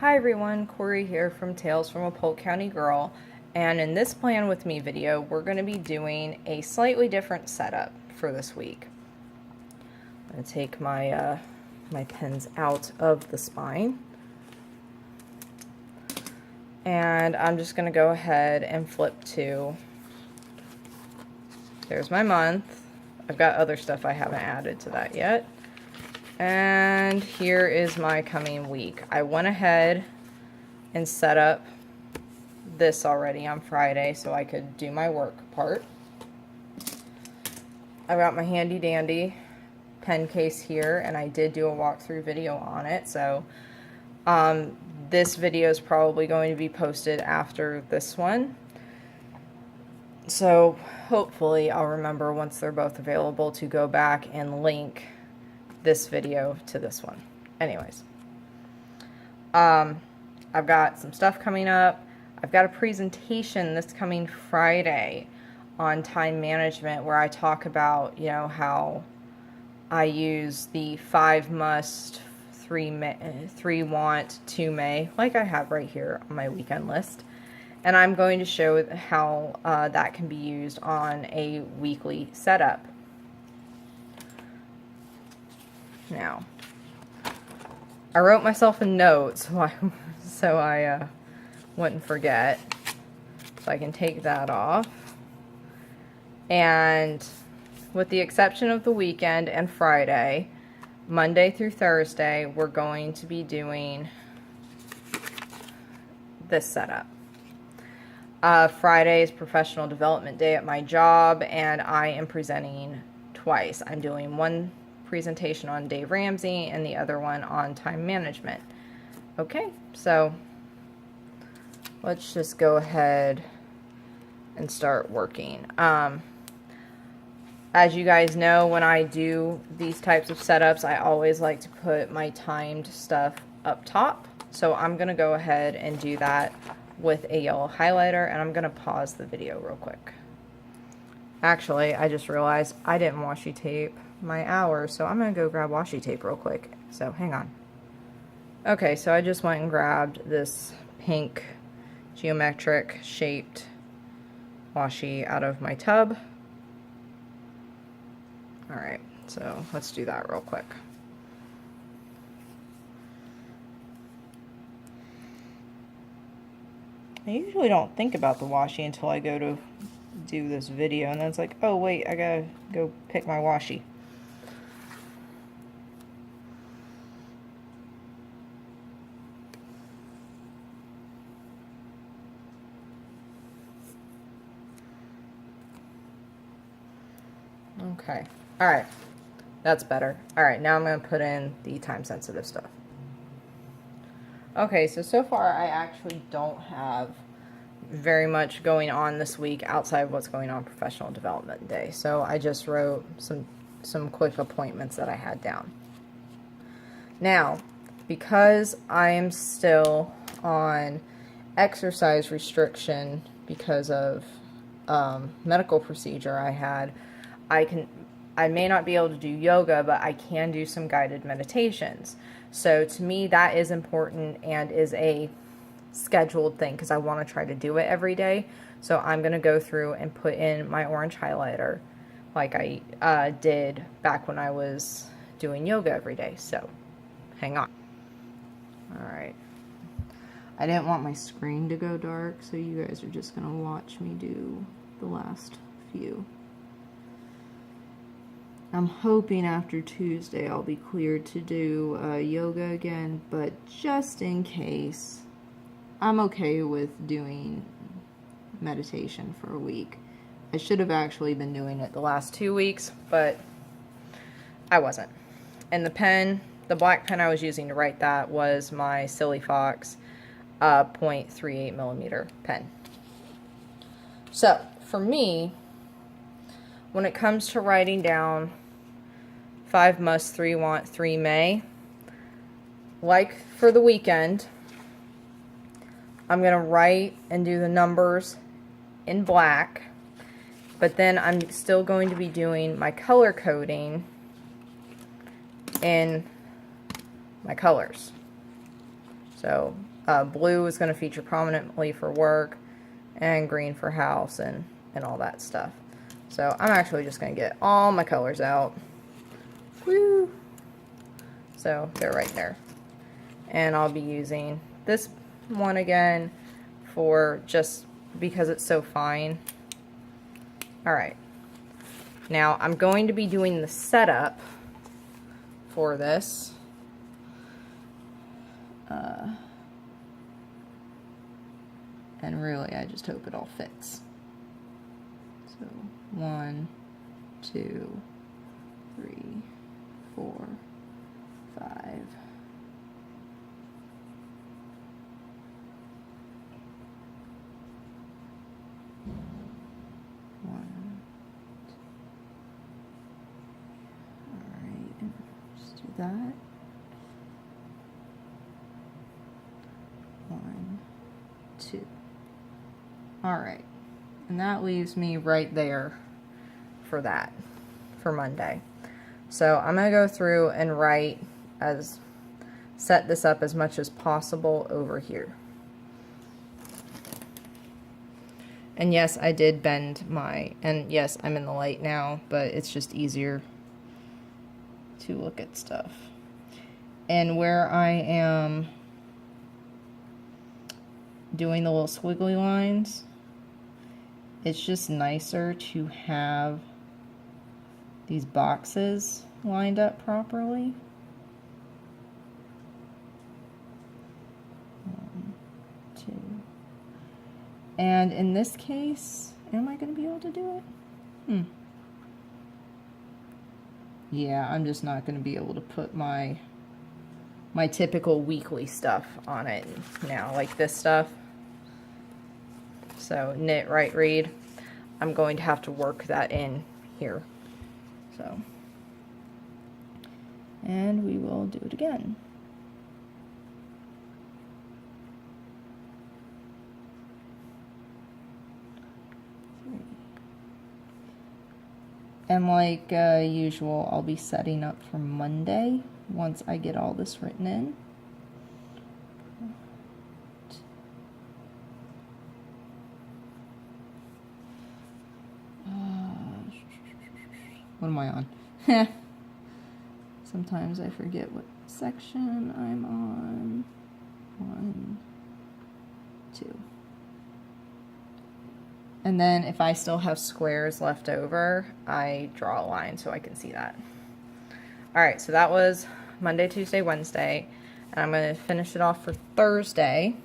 Hi everyone, Corey here from Tales from a Polk County Girl, and in this Plan With Me video, we're going to be doing a slightly different setup for this week. I'm going to take my pins out of the spine, and I'm just going to go ahead and flip to, there's my month. I've got other stuff I haven't added to that yet. And here is my coming week. I went ahead and set up this already on Friday so I could do my work part. I've got my handy dandy pen case here, and I did do a walkthrough video on it, so this video is probably going to be posted after this one. So hopefully I'll remember once they're both available to go back and link this video to this one. Anyways, I've got some stuff coming up. I've got a presentation this coming Friday on time management where I talk about, you know, how I use the 5 must, 3 want, 2 may, like I have right here on my weekend list. And I'm going to show how that can be used on a weekly setup. Now, I wrote myself a note so I wouldn't forget. So I can take that off. And with the exception of the weekend and Friday, Monday through Thursday, we're going to be doing this setup. Friday is professional development day at my job, and I am presenting twice. I'm doing one presentation on Dave Ramsey and the other one on time management. Okay, so let's just go ahead and start working. As you guys know, when I do these types of setups, I always like to put my timed stuff up top. So I'm going to go ahead and do that with a yellow highlighter, and I'm going to pause the video real quick. Actually, I just realized I didn't washi tape my hours, so I'm going to go grab washi tape real quick. So hang on. Okay, so I just went and grabbed this pink geometric shaped washi out of my tub. Alright, so let's do that real quick. I usually don't think about the washi until I go to do this video, and then it's like, oh wait, I gotta go pick my washi. Okay, alright, that's better. Alright, now I'm going to put in the time-sensitive stuff. Okay, so far I actually don't have very much going on this week outside of what's going on professional development day. So I just wrote some quick appointments that I had down. Now, because I am still on exercise restriction because of medical procedure I had, I may not be able to do yoga, but I can do some guided meditations. So to me, that is important and is a scheduled thing because I want to try to do it every day. So I'm going to go through and put in my orange highlighter like I did back when I was doing yoga every day. So hang on. Alright. I didn't want my screen to go dark, so you guys are just going to watch me do the last few. I'm hoping after Tuesday I'll be cleared to do yoga again, but just in case, I'm okay with doing meditation for a week. I should have actually been doing it the last 2 weeks, but I wasn't. And the pen, the black pen I was using to write that was my Silly Fox 0.38 millimeter pen. So, for me, when it comes to writing down 5 must, 3 want, 3 may, like for the weekend, I'm going to write and do the numbers in black, but then I'm still going to be doing my color coding in my colors. So Blue is going to feature prominently for work, and green for house and all that stuff. So I'm actually just going to get all my colors out. Woo! So they're right there. And I'll be using this one again for just because it's so fine. Alright. Now I'm going to be doing the setup for this. And really, I just hope it all fits. So 1, 2, 3, 4, 5. 1. Alright, and just do that. 1, 2. Alright, and that leaves me right there for that, for Monday. So I'm going to go through and set this up as much as possible over here. And yes, I did bend and yes, I'm in the light now, but it's just easier to look at stuff. And where I am doing the little squiggly lines, it's just nicer to have these boxes lined up properly. 1, 2. And in this case, am I going to be able to do it? Yeah, I'm just not going to be able to put my typical weekly stuff on it now, like this stuff. So knit, write, read. I'm going to have to work that in here. So, and we will do it again. And like usual, I'll be setting up for Monday once I get all this written in. What am I on? Sometimes I forget what section I'm on. 1, 2. And then if I still have squares left over, I draw a line so I can see that. Alright, so that was Monday, Tuesday, Wednesday. And I'm going to finish it off for Thursday.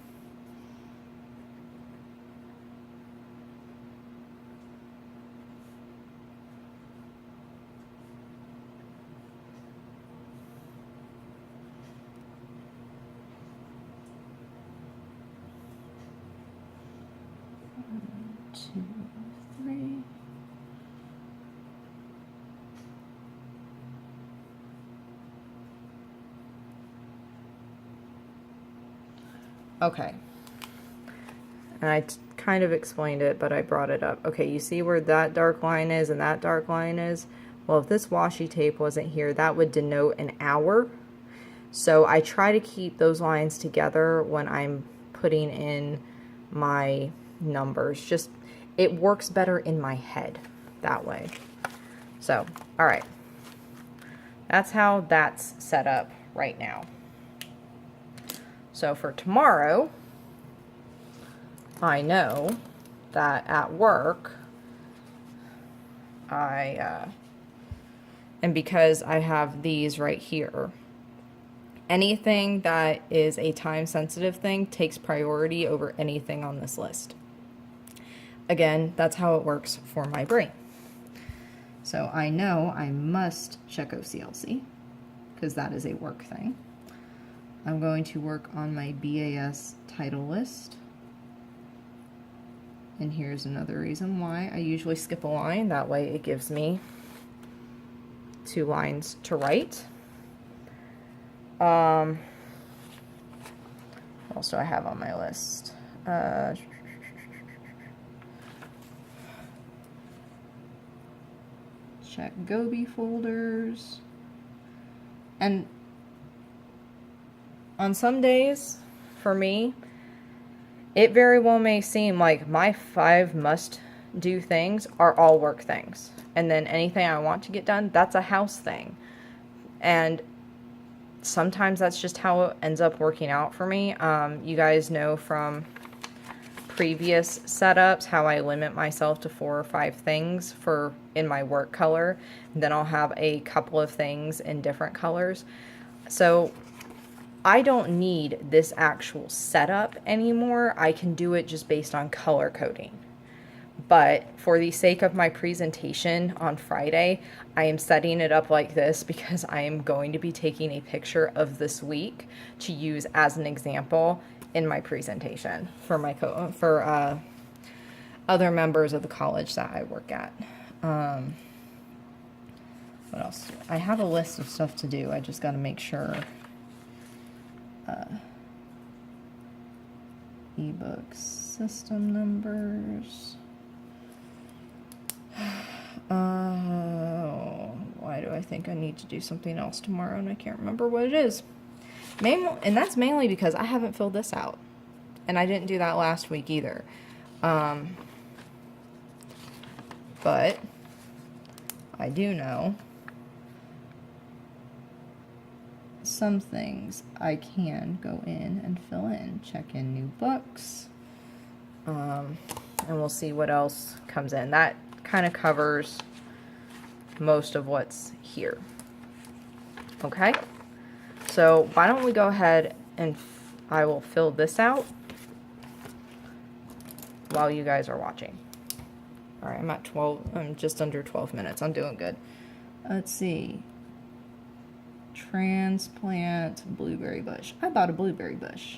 Okay, and I kind of explained it, but I brought it up. Okay, you see where that dark line is and that dark line is? Well, if this washi tape wasn't here, that would denote an hour. So I try to keep those lines together when I'm putting in my numbers. Just, it works better in my head that way. So, all right. That's how that's set up right now. So for tomorrow, I know that at work, and because I have these right here, anything that is a time-sensitive thing takes priority over anything on this list. Again, that's how it works for my brain. So I know I must check OCLC, because that is a work thing. I'm going to work on my BAS title list. And here's another reason why I usually skip a line. That way it gives me 2 lines to write. What else do I have on my list? Check Gobi folders. And on some days, for me, it very well may seem like my 5 must-do things are all work things. And then anything I want to get done, that's a house thing. And sometimes that's just how it ends up working out for me. You guys know from previous setups how I limit myself to 4 or 5 things in my work color. And then I'll have a couple of things in different colors. So I don't need this actual setup anymore. I can do it just based on color coding. But for the sake of my presentation on Friday, I am setting it up like this because I am going to be taking a picture of this week to use as an example in my presentation for my other members of the college that I work at. What else? I have a list of stuff to do. I just got to make sure. Ebook system numbers. Why do I think I need to do something else tomorrow and I can't remember what it is? And that's mainly because I haven't filled this out. And I didn't do that last week either. But I do know some things I can go in and fill in. Check in new books. And we'll see what else comes in. That kind of covers most of what's here. Okay? So why don't we go ahead and I will fill this out while you guys are watching. All right, I'm at 12, I'm just under 12 minutes. I'm doing good. Let's see. Transplant blueberry bush. I bought a blueberry bush.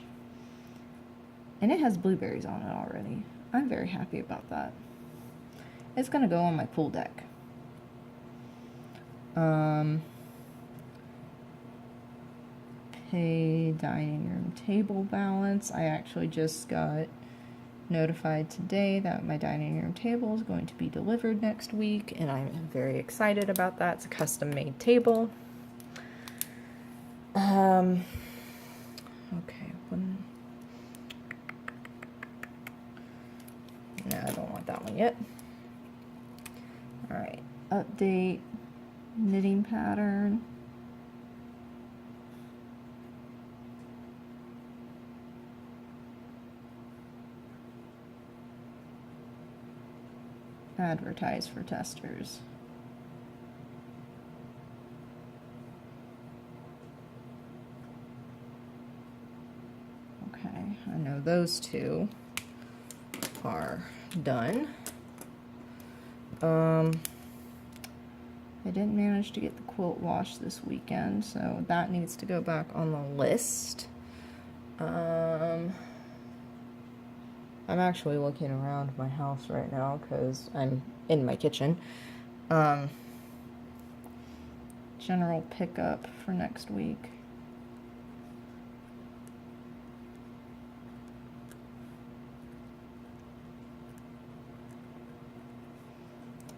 And it has blueberries on it already. I'm very happy about that. It's going to go on my pool deck. Pay dining room table balance. I actually just got notified today that my dining room table is going to be delivered next week, and I'm very excited about that. It's a custom-made table. Okay. No, I don't want that one yet. All right. Update knitting pattern. Advertise for testers. Okay, I know those two are done. I didn't manage to get the quilt wash this weekend, so that needs to go back on the list. I'm actually looking around my house right now because I'm in my kitchen. General pickup for next week.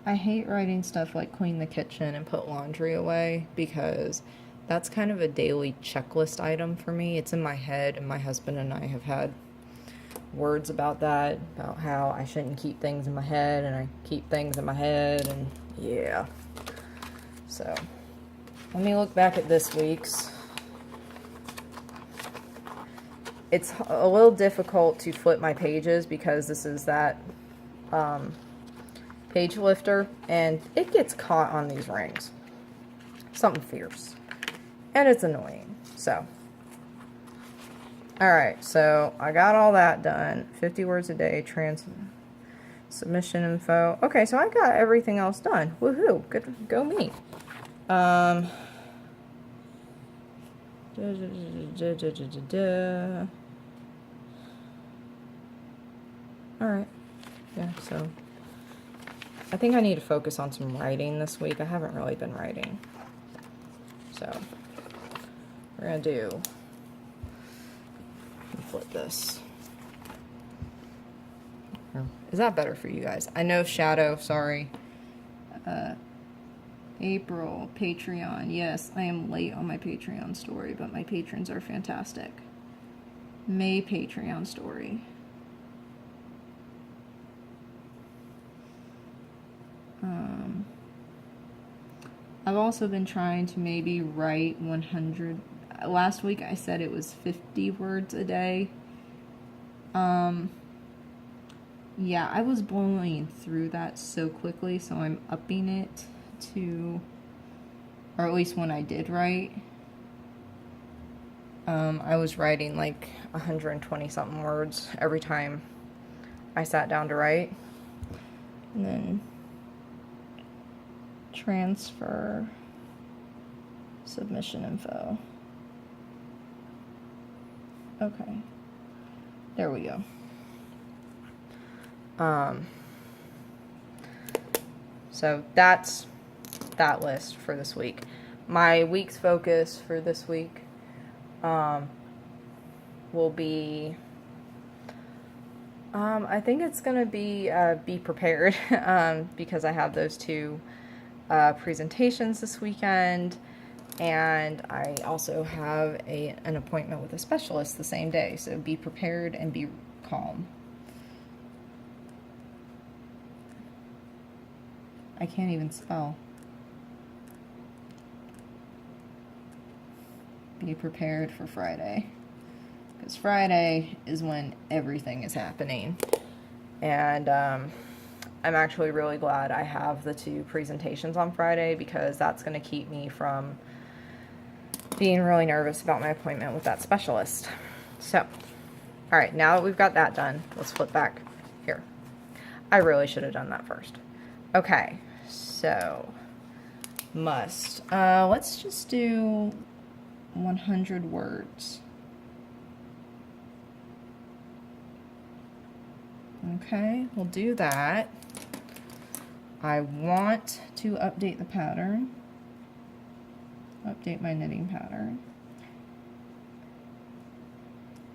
I hate writing stuff like clean the kitchen and put laundry away because that's kind of a daily checklist item for me. It's in my head, and my husband and I have had words about that, about how I shouldn't keep things in my head, and I keep things in my head, and yeah. So, let me look back at this week's. It's a little difficult to flip my pages because this is that page lifter, and it gets caught on these rings. Something fierce. And it's annoying. So, alright, so I got all that done. 50 words a day, submission info. Okay, so I got everything else done. Woohoo! Good, go me. Alright. Yeah, so I think I need to focus on some writing this week. I haven't really been writing. So we're gonna do, flip this. Is that better for you guys? I know shadow, sorry. April, Patreon. Yes, I am late on my Patreon story, but my patrons are fantastic. May Patreon story. I've also been trying to maybe write 100. Last week I said it was 50 words a day. Yeah, I was blowing through that so quickly, so I'm upping it to, or at least when I did write, I was writing like 120 something words every time I sat down to write. And then transfer submission info. Okay, there we go. So that's that list for this week. My week's focus for this week will be, I think it's gonna be prepared because I have those two presentations this weekend, and I also have an appointment with a specialist the same day. So be prepared and be calm. I can't even spell. Be prepared for Friday. Because Friday is when everything is happening. And I'm actually really glad I have the two presentations on Friday, because that's going to keep me from being really nervous about my appointment with that specialist. So, alright, now that we've got that done, let's flip back here. I really should have done that first. Okay, so let's just do 100 words. Okay, we'll do that. I want to update the pattern. Update my knitting pattern.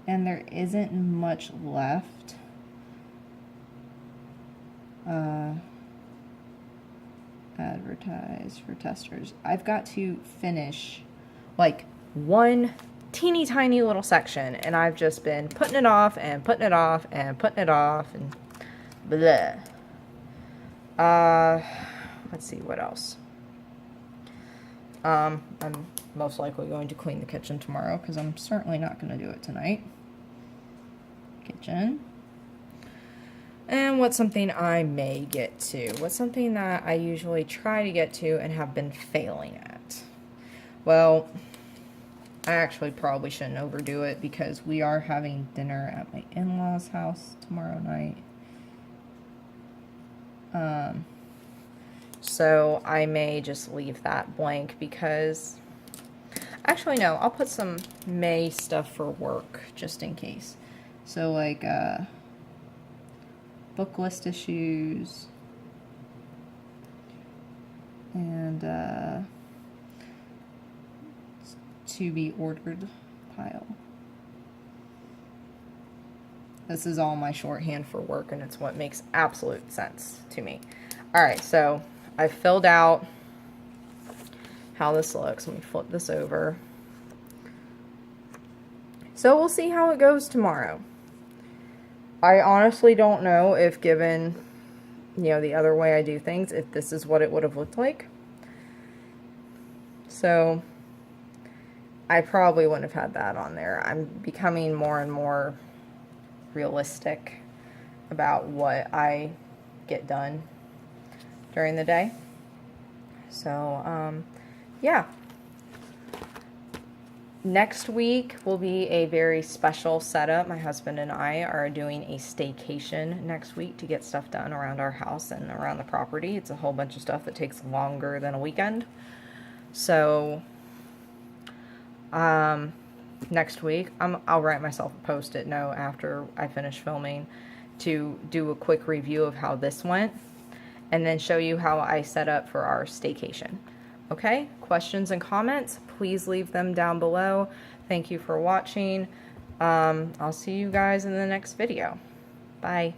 And there isn't much left. Advertise for testers. I've got to finish like one teeny tiny little section, and I've just been putting it off and putting it off and putting it off and bleh. Let's see what else. I'm most likely going to clean the kitchen tomorrow, because I'm certainly not going to do it tonight. Kitchen. And what's something I may get to? What's something that I usually try to get to and have been failing at? Well, I actually probably shouldn't overdo it, because we are having dinner at my in-laws' house tomorrow night. So I may just leave that blank, because actually no, I'll put some May stuff for work just in case. So like book list issues and to be ordered pile. This is all my shorthand for work, and it's what makes absolute sense to me. Alright, so I filled out how this looks. Let me flip this over. So we'll see how it goes tomorrow. I honestly don't know if, given, you know, the other way I do things, if this is what it would have looked like. So I probably wouldn't have had that on there. I'm becoming more and more realistic about what I get done during the day. So, yeah. Next week will be a very special setup. My husband and I are doing a staycation next week to get stuff done around our house and around the property. It's a whole bunch of stuff that takes longer than a weekend. So, next week, I'll write myself a post-it note after I finish filming to do a quick review of how this went, and then show you how I set up for our staycation. Okay, questions and comments, please leave them down below. Thank you for watching. I'll see you guys in the next video. Bye.